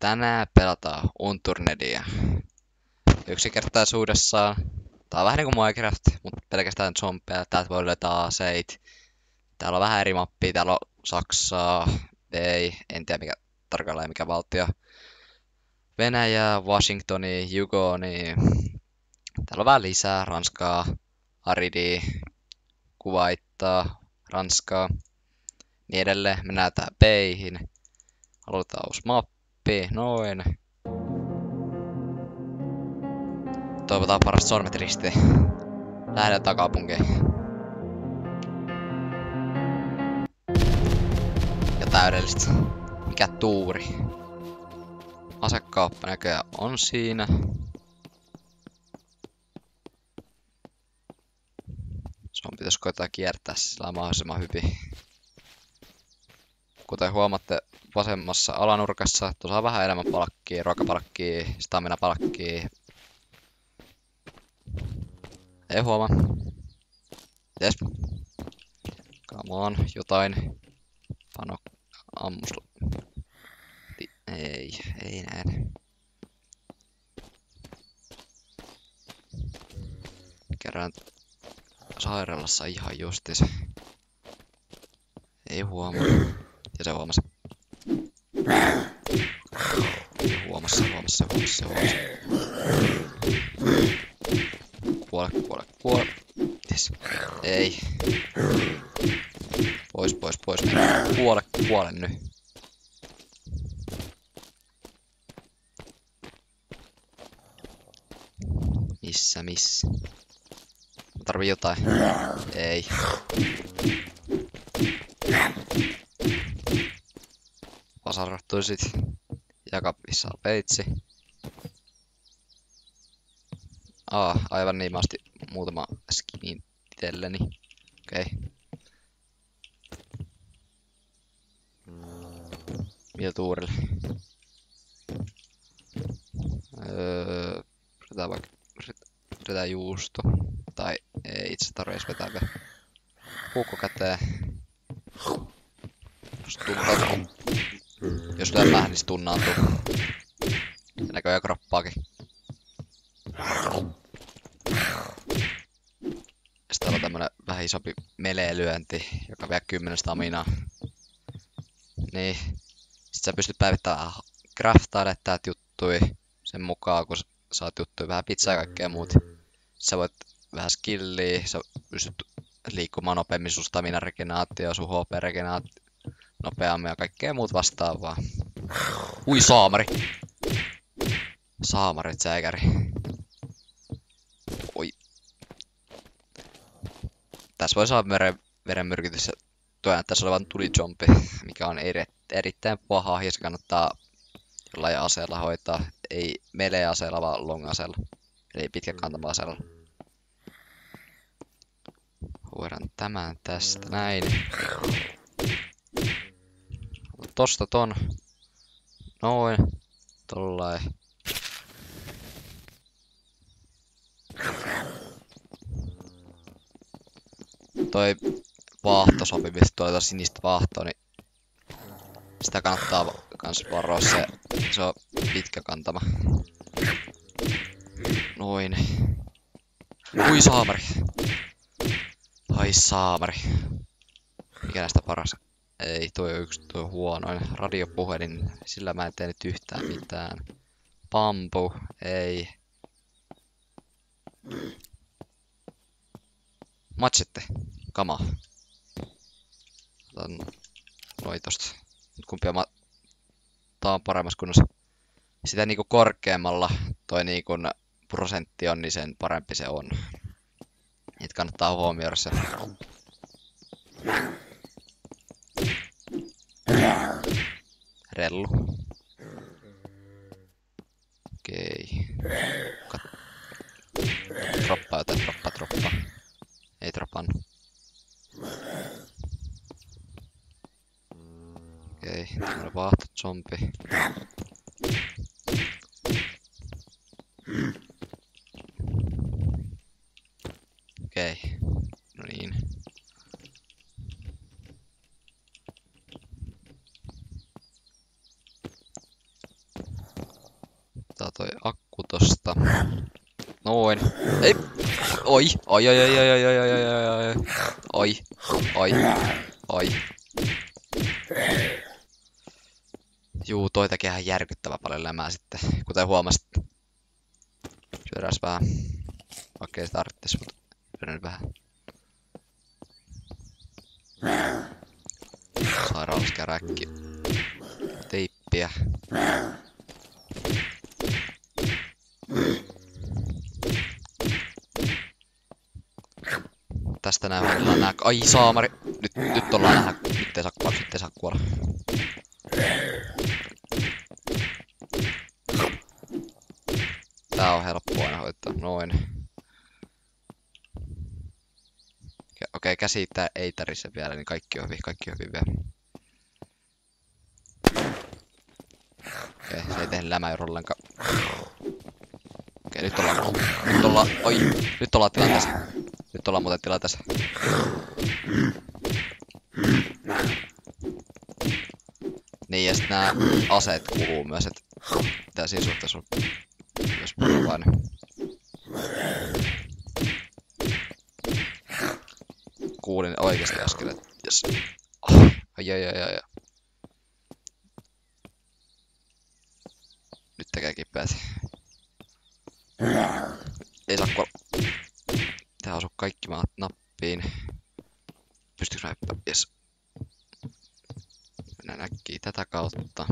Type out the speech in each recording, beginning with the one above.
Tänään pelataan Unturnedia. Yksinkertaisuudessaan. Tää on vähän niinku Minecraft, mutta pelkästään zombeja. Täältä voi löytää aseita. Täällä on vähän eri mappia. Täällä on Saksaa, en tiedä mikä tarkalleen mikä valtio. Venäjää, Washingtonia, Jugonia. Täällä on vähän lisää. Ranskaa, Aridia, Kuwaittaa, Ranskaa. Niin edelleen. Mennään tää B:ihin. Aloitetaan uusi mappi. Noin. Toivotaan parasta sormet ristiin. Lähdetään takaupunkiin. Ja täydellistä. Mikä tuuri. Asekauppa näköjään on siinä. Sun pitäisi koittaa kiertää sillä mahdollisimman hyvin. Kuten huomaatte vasemmassa alanurkassa, tuossa on vähän enemmän palkkia, ruokapalkkia, stamina-palkkia. Ei huomaa. Jes. Come on, jotain. Pano ammus. Ei näin. Kerran sairaalassa ihan justiinsa. Ei huomaa. Ja se huomasi. Huomasi. Kuole. Yes. Ei. Pois. Kuole nyt. Missä? Mä tarvii jotain. Ei. Vasarottuisit. Jakapissa on peitsi. Aivan niin, mä ostin muutama skinin itselleni. Okei. Mitä tuurille? Vetää juusto. Tai ei itse tarvitse vetää vielä. Puukko käteen. Jos lyön vähän, niin se tunnaantuu. Ja näköjään kroppaakin. Sitten täällä on tämmönen vähän isompi melee-lyönti, joka vie 10 staminaa. Niin. Sitten sä pystyt päivittämään craftailemaan täältä juttui sen mukaan, kun saat juttuja vähän pizzaa ja kaikkea muut. Sä voit vähän skilliä, sä pystyt liikkumaan nopeammin, sun stamina-regenaatio, sun HP-regenaatio nopeammin ja kaikkea muut vastaavaa. Ui saamari! Saamarit säikäri. Oi. Tässä voi saada verenmyrkytys ja tuo näyttäisi olevan tulijompi, mikä on erittäin paha ja se kannattaa jollain aseella hoitaa. Ei melee-aseella, vaan long-aseella. Eli pitkäkantama-aseella. Huoran tämän tästä näin. Tosta ton. Noin. Tollain. Toi vaahto sopivasti, toi sinistä vaahtoa, niin sitä kannattaa kans varoa, se on pitkä kantama. Noin. Ui saamari. Ai saamari. Mikä näistä paras? Ei, tuo huonoin. Radiopuhelin, sillä mä en tee nyt yhtään mitään. Pampu, ei. Machete, kama. Otan noi tosta. Nyt kumpi on tää on paremmassa kunnossa. Sitä niinku korkeammalla toi niinku prosentti on, niin sen parempi se on. Niitä kannattaa huomioida se. Rellu. Okei. Droppaa jotain, droppa. Ei dropannut. Okei, tämmönen vaahto zombi. Okei, no niin. Otetaan toi akku tosta. Noin. Ei. Oi. Oi, oi, oi, oi, oi, oi, oi, oi, oi, oi, oi. Juu, toi tekee ihan järkyttävän paljon lämää sitten, kuten huomasit. Syödään vähän. Okei, sitä tarvittis, mutta syödään vähän. Sairaalaskäräkki. Teippiä. Tästä nähdään nää. Ai saamari. Nyt ollaan nähdä. Nyt ei saa kuolla. Tää on helppoa aina hoitaa. Noin. Okei, käsi ei tärise vielä, niin kaikki on hyvin vielä. Okei, se ei tehnyt lämäyr ollenkaan. Okei, nyt ollaan tilanteessa. Nyt ollaan muuten tilanteessa. Niin, ja sit nää aseet kuluu myös, et pitää siinä suhteessa olla myös varovainen. Kuulin oikeesti äsken, et jes. Ai. Nyt tekee kipeät. Ei saa kuolla. Tää osuu kaikki maat nappiin. Pystyykö mä hyppää? Jes. Mennään äkkiä tätä kautta.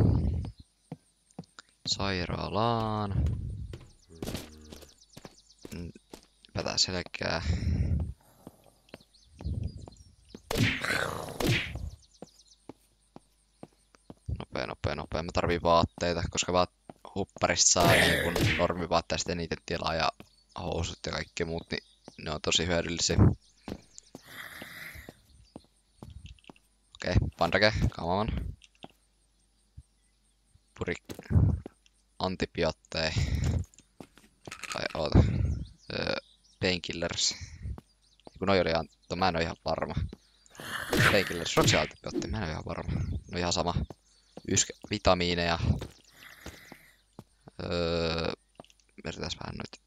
Sairaalaan. Hypätään selkää. Nopea. Mä tarviin vaatteita, koska hupparista saa niin kun normivaatteista eniten tilaa ja housut ja kaikki muut, niin ne on tosi hyödyllisiä. Okei, pandake, come on. Puri antibiootteja. Tai oota. Painkillers. Kun noi oli mä en oo ihan varma. Painkillers, onko se antibiootti? Mä en oo ihan varma. No ihan sama. Vitamiineja. Mietitään vähän noita.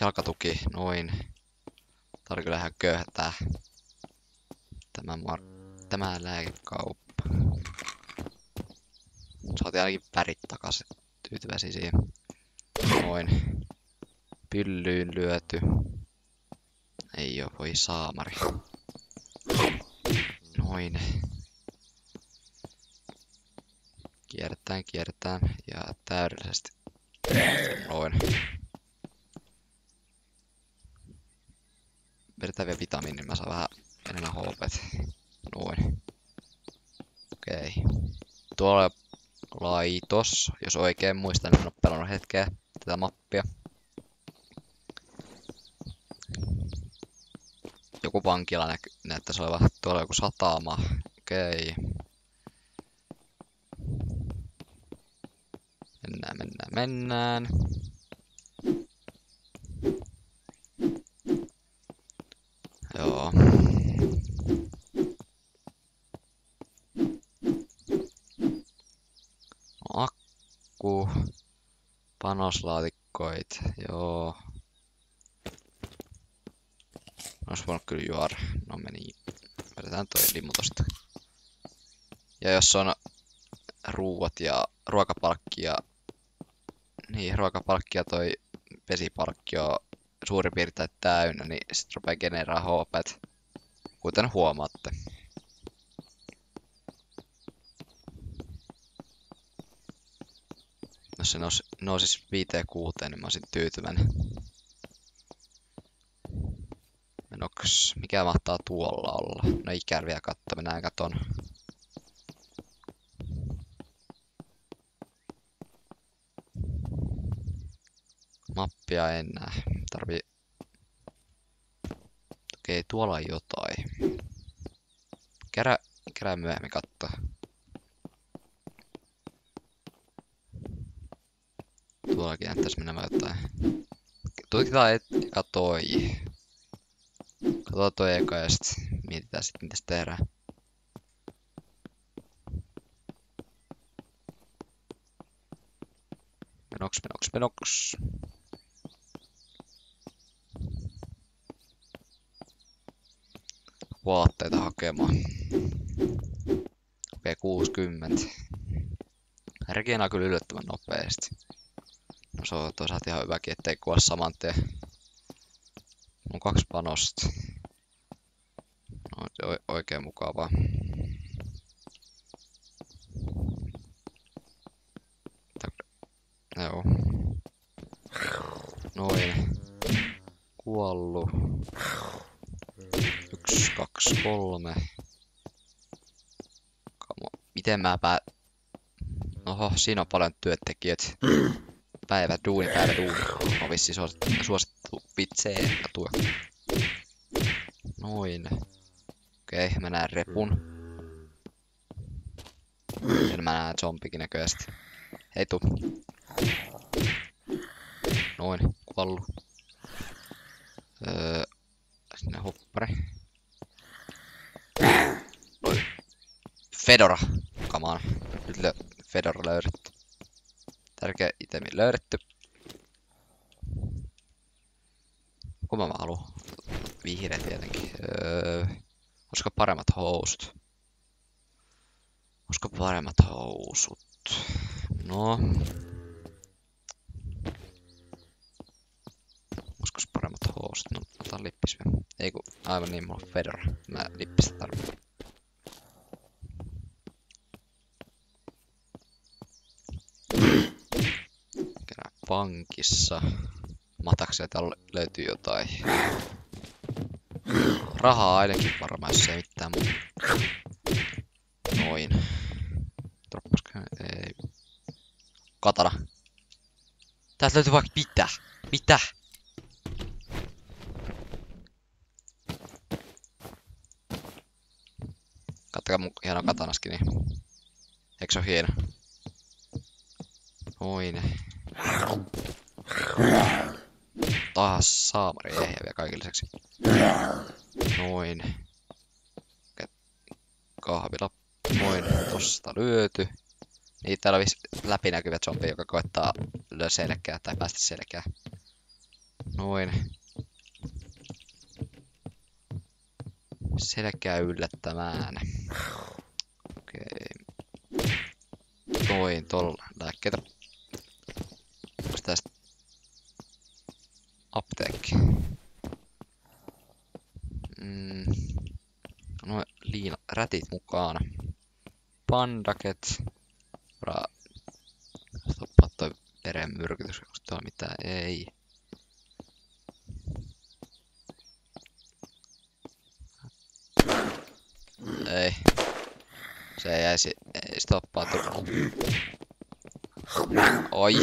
Jalkatuki, noin. Tää oli kyllä ihan köyhtää. Tämä lääkekauppa. Saatiin ainakin värit takaisin. Tyytyväisiä siihen. Noin. Pyllyyn lyöty. Ei oo, voi saamari. Noin. Kierretään ja täydellisesti. Noin. Vedetään vielä vitamiini, niin mä saan vähän enemmän HP:t. Noin. Okei. Tuolla on laitos, jos oikein muistan, niin en oo pelannut hetkeä tätä mappia. Joku vankila näyttäisi olevan. Tuolla on joku satama. Okei. Mennään. Joo. Akku. Panoslaatikkoit. Joo. Ois voinut kyllä juoda. No meni. Vedetään toi limu tosta. Ja jos on ruuat ja ruokapalkki ja... Niin, ruokapalkki ja toi vesipalkki on suurin piirtein täynnä, niin sit rupee generaa HP:t. Kuten huomaatte. Jos se nousis 5-6, niin mä olisin tyytyväinen. Menoks, mikä mahtaa tuolla olla? No ikään vielä katso, mennään katon. Mappia en näe. Tarvii... Okei, tuolla on jotain. Kerää myöhemmin katsoa. Tuollakin näyttäis menemään jotain. Tutkitaan eka toi. Katsotaan toi eka ja sit mietitään sit mitä tehdään. Menoks. Vaatteita hakemaan. Okei, 60. Regina kyllä yllättävän nopeesti. No se on toisaalta ihan hyväkin, ettei kuole saman tien. On 2 panosta. No, se oikein mukavaa. Joo. Noin. Kuollu. 1, 2, 3. Miten mä Oho, siinä on paljon työntekijöitä. Päivä duuni. On vissiin suosittu vitsejä tuo. Noin. Okei, mä näen repun. Ja mä näen zombikin näköisesti. Hei tuu. Noin, kuollu. Sinne hoppari. Noin. Fedora. Come on. Nyt Fedora löydetty. Tärkeä itemi löydetty. Kun mä haluan? Vihreä tietenkin. Olisiko paremmat housut? No. Olisiko paremmat housut? No, otan lippis vielä. Ei kun, aivan niin, mulla on Fedora. Mä lippistä tarvitsen. Kerää pankissa. Matakselta löytyy jotain. Rahaa ainakin varmaan, jos ei mitään muuta. Noin. Droppasko? Ei. Katana. Täältä löytyy vaikka mitä? Mitä? Katsokaa mun hieno katanaskin, niin. Eikö se oo hieno? Noin. Taas saamari ehjä vielä kaiken lisäksi. Noin. Kahvila. Noin. Tosta lyöty. Niin täällä on läpinäkyvä zombi, joka koettaa lyödä selkää tai päästä selkää. Noin. Selkää yllättämään. Okei. Noin, tuolla lääkkeitä. Onks tästä apteekki? Noin rätit mukaan. Pandaket. Stoppaa toi verenmyrkytys. Onko tuolla mitään? Ei. Ei. Se ei jäisi. Ei stoppaa tuolla. Oi.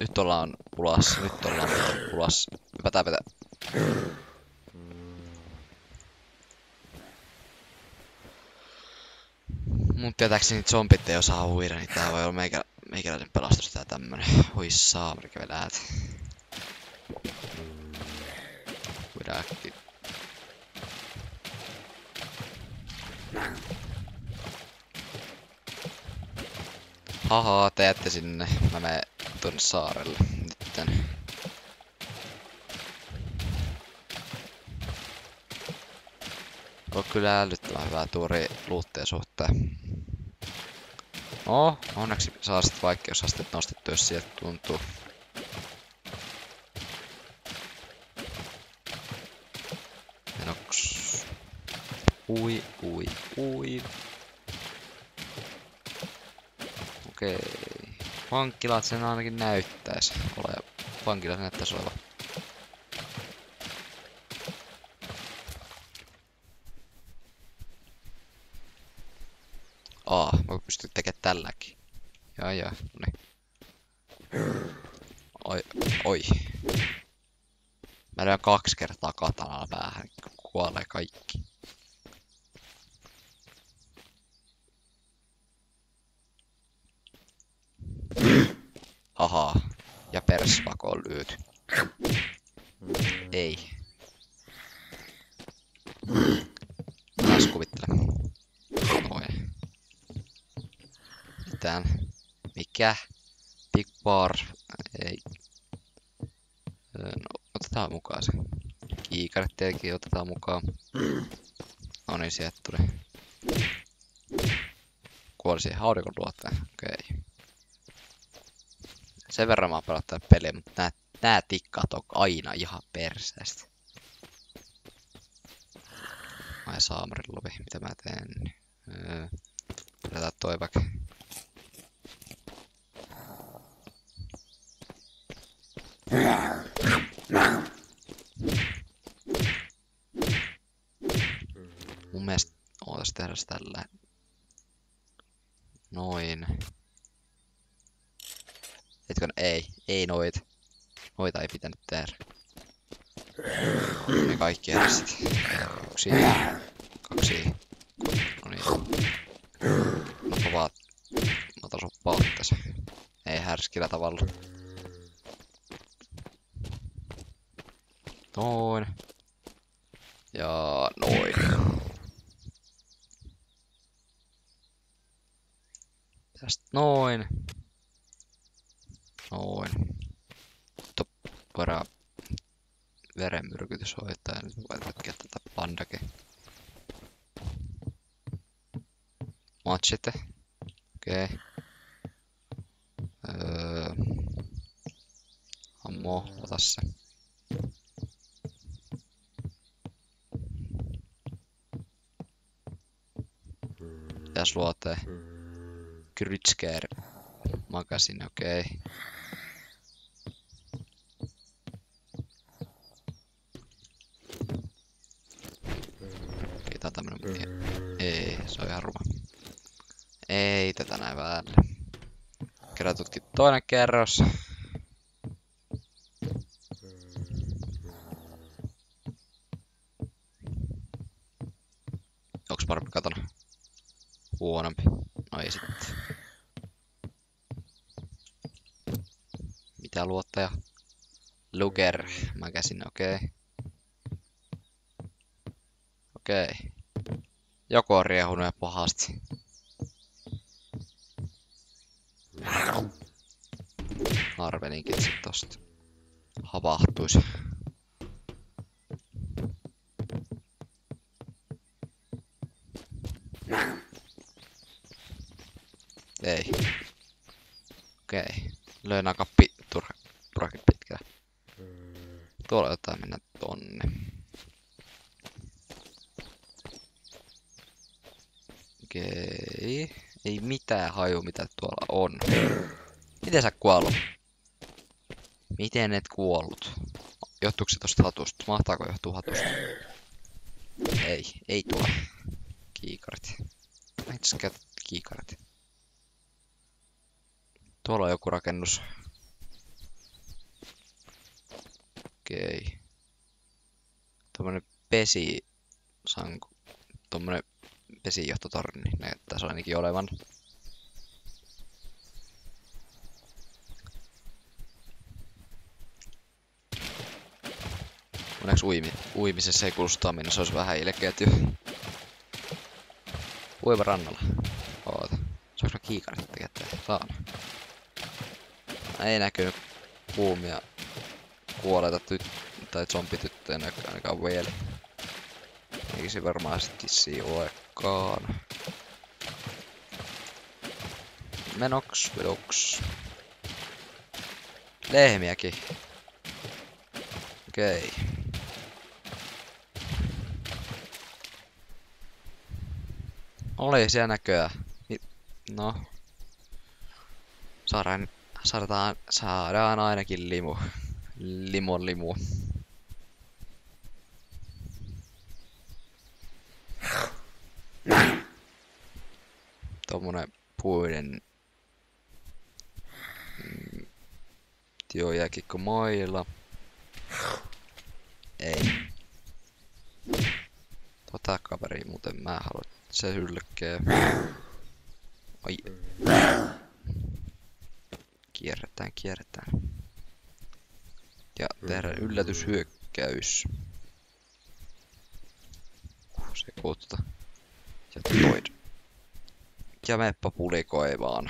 Nyt ollaan pulassa. Hypätään. Mun tietääkseni zombit ei osaa uida, niin tää voi olla meikäläisen pelastus tää tämmönen. Oi saamari käveläät. Uidaan äkkiä. Haha, te jätte sinne. Mä menen tuonne saarelle nytten. On kyllä älyttömän hyvää tuuri luutteen suhteen. No, onneksi saa sit vaikeusasteet nostettua, jos sieltä tuntuu. Menoks. Ui. Okei. Vankilat sen ainakin näyttäis olevan. Vankilat näyttäis olevan. Mä pystyn tekemään tälläkin. Jaa, noniin. Oi. Mä lyön 2 kertaa katanalla päähän, kuolee kaikki. Ahaa. Ja persvako on lyöty. Ei. Taas kuvittele. Noin. mitään. Mikä? Big bar. Ei. No, otetaan mukaan se. Kiikarit tietenkin otetaan mukaan. No niin, sieltä tuli. Kuoli siihen auringon luottaen. Okei. Sen verran mä oon pelottanut peliä, mutta nää tikkaat on aina ihan perseestä. Ai saamarin luvi, mitä mä teen? Pidetään toi vaikka. Mun mielestä ootas tehdä se tällä. Noin. Etkö ei noita. Noita ei pitänyt tehdä. Ne kaikki edes sit. 1, 2. No niin. Noppa vaan. Mä otan sun paattas. Ei härskillä tavalla. Noin. Ja noin. Tästä noin. Noin. Voidaan verenmyrkytys hoitaa ja nyt voidaan tutkia tätä pandakin. Machete. Okei. Ammo, ota se. Mitäs luotee? Krutsker. Magasin, okei. Tää on tämmönen. Ei, se on ihan ruma. Ei tätä näin väälle. Kerran tutki toinen kerros. Onks parempi katona? Huonompi. No ei sitten. Mitä luottaja? Luger. Mä käsin, okei. Okei. Joku on riehunut ja pahasti. Arvelinkin, että sit tosta havahtuisi. Ei. Okei. Löin aika turhakin pitkään. Tuolla jotain mennä tonne. Okei. Ei mitään haju mitä tuolla on. Miten sä kuollut? Miten et kuollut? Johtuuko se tosta hatusta? Mahtaako johtua hatusta? Ei tule. Kiikarit. Mä itse käytän kiikarit. Tuolla on joku rakennus. Okei. Tommonen pesisanku. Tommonen pesijohtotorni näyttäis ainakin olevan. Onneksi uimisessa ei kuulu stamina, se olisi vähän ilkeet jo. Uiva rannalla. Oota. Saanko mä kiikarit tekee? Saan. Ei näkynyt kuumia kuolleita tai zombityttöjä ainakaan vielä. Eikä se varmaan sit vissiin olekaan. Menoks, vedoks. Lehmiäkin. Okei. Oli siellä näköä. No. Saadaan ainakin limu. Limu. Tommonen puinen jääkiekko mailla. Ei. Tota kaveri muuten mä haluan, se hylkee. Ai. Kierretään. Ja tehdään yllätyshyökkäys. Se kuutta. Ja toid. Ja meppä pulikoivaan.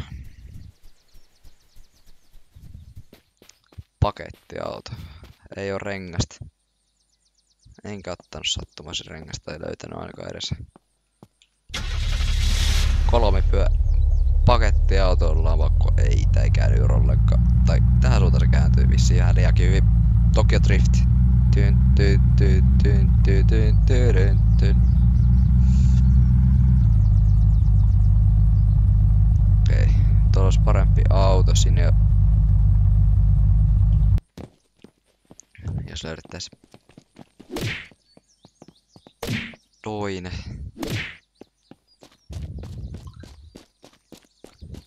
pakettiauto. Ei oo rengasta. Enkä ottanut sattumaisin rengasta, ei löytänyt ainakaan edes. 3 pakettiautolla vaikka ei tää ei käänny ollenkaan. Tai tähän suuntaan se kääntyy vissiin vähän liiankin hyvin. Tokyo Drift. Okei, tuolla olisi parempi auto sinne jo. Jos löydettäis toinen.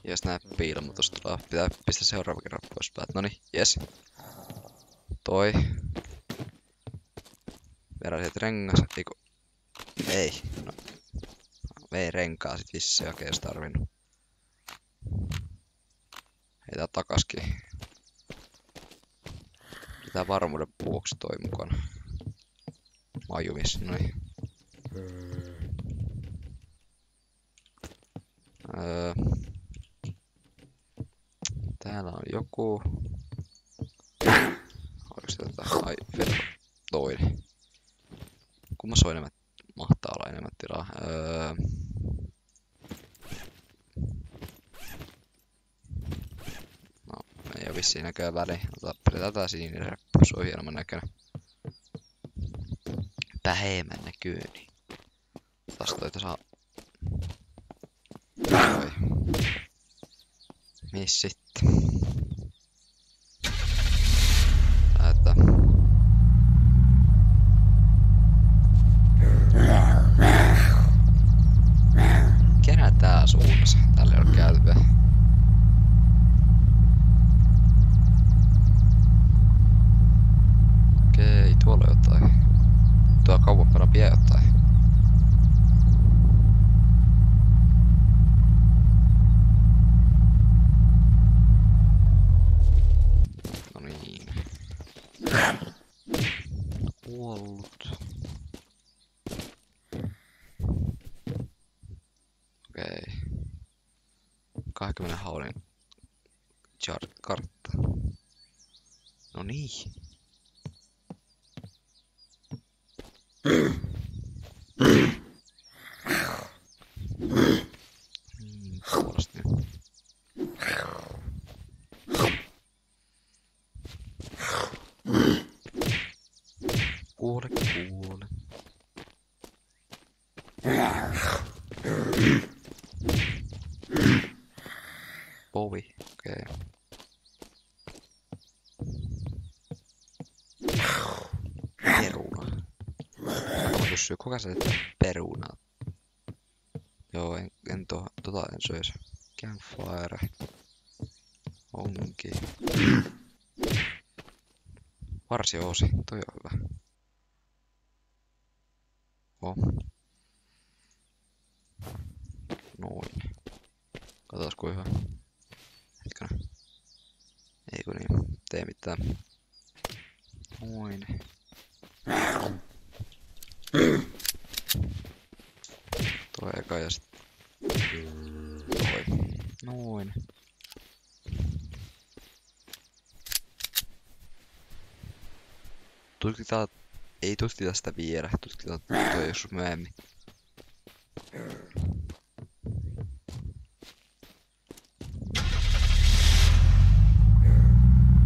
Jos nää piilomutus tulee, pitää pistää seuraava kerran pois päältä. Noniin, jes. Toi. Veräiset rengas, eiku. Ei, no. Vei renkaa sit vissiin, okei, jos tarvinnut. Heitä takaskin. Pitää varmuuden vuoksi toi mukana. Majumis, noin. Täällä on joku. Oiks tätä? Ai, Fedor. Toinen. Kummassa on enemmän? Mahtaa olla enemmän tilaa. No, ei oo vissiin näköjään väliä. Pidetään tää sininen reppu, se on hienomman näköinen. Vähemmän näköinen. Taas toita saa. Toi. Miss sitten? Täätä. Kenä tää suunnassa? Tälle on käyty vielä. Okei, tuolla on jotain. Tuolla kauempana vie jotain. No niin. Kuollut. Okei. 20 haulin kartta. No niin. Puolesta nyt. Kuole. Ovi, okei. Peruna. Mä kysyy, kuka se perunaa? Joo, en tota en syöisi. Campfire. Onkin. Varsioosi, toi on hyvä. Oh. Noin. Katsotaan kuinka hyvä. Hetkinen. Ei kun niin, tee mitään. Noin. Toi eka ja sit toi. Noin. Tutkitaan, ei tutkita sitä vielä, tutkitaan toi joskus myöhemmin.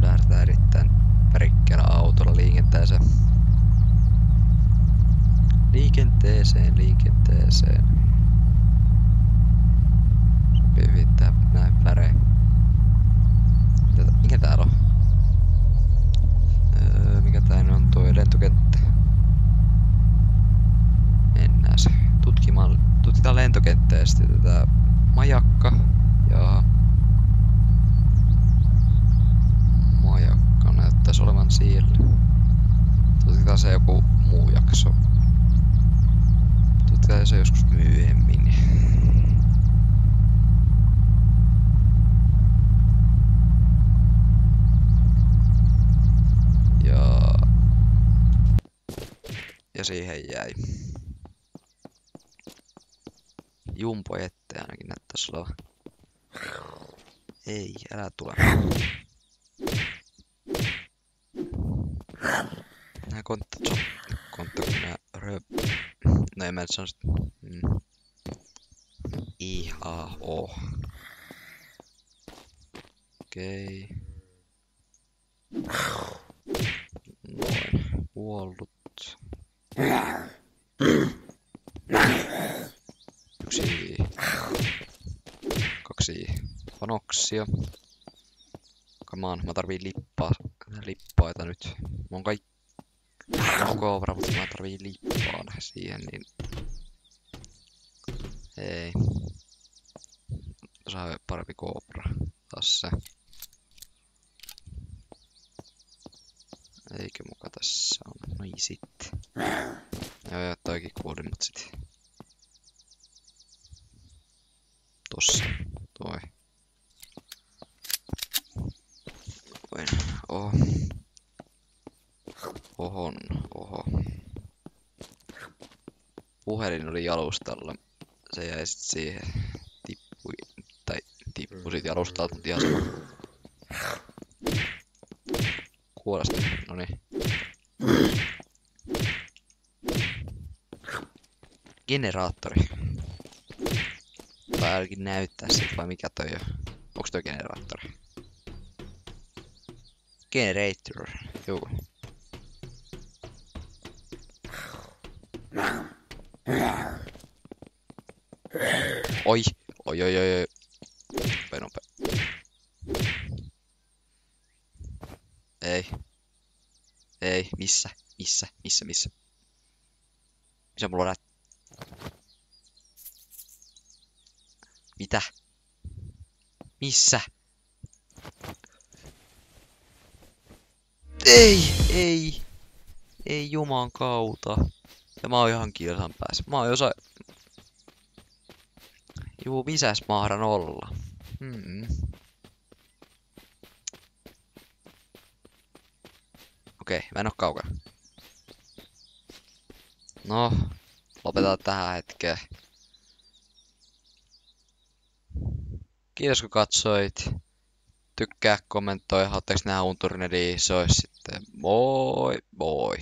Lähdetään erittäin värikkäällä autolla liikenteeseen. Liikenteeseen. Sopii hyvin tää näin värein. Mikä täällä on? Mikä tää on toi lentokenttä? Mennään se. Tutkitaan lentokenttää ja sitten tätä majakka. Ja majakka näyttäisi olevan siellä. Tutkitaan se joku muu jakso. Tutkitaan se joskus myöhemmin. Ja siihen jäi. Jumpo ette ainakin näyttäisi olevan. Ei, älä tule. ei mä nyt sano sit. I-A-O. Okei. Noin. Kuollut. Yksi. Kaksi panoksia. Come on, mä tarviin lippaita nyt. Mä oon koovra, mutta mä tarviin lippaan siihen, niin... Ei. Tuossa on parempi koopra. Taas se. Eikö muka tässä on? Noi sitten. Joo, toikin kuoli, mut sit. Tossa. Toi. Oho. Oho. Puhelin oli jalustalla. Se jäi sit siihen. Tippui sit jalustalta, mut ihan sama. Kuolesta. Noniin. Generaattori. Tai ainakin näyttää sit vai mikä toi on. Onks toi generaattori? Generator. Juu. Oi. Nopea. Ei. Missä? Missä mulla on Mitä? Missä? Ei juman kautta. Ja mä oon ihan kilsan päässä. Mä oon Juu, missäs mahdan olla? Okei, mä en oo kaukana. No, lopetaan tähän hetkeen. Kiitos kun katsoit. Tykkää, kommentoi, haluatteko nähdä Unturnedia, se olisi sitten moi.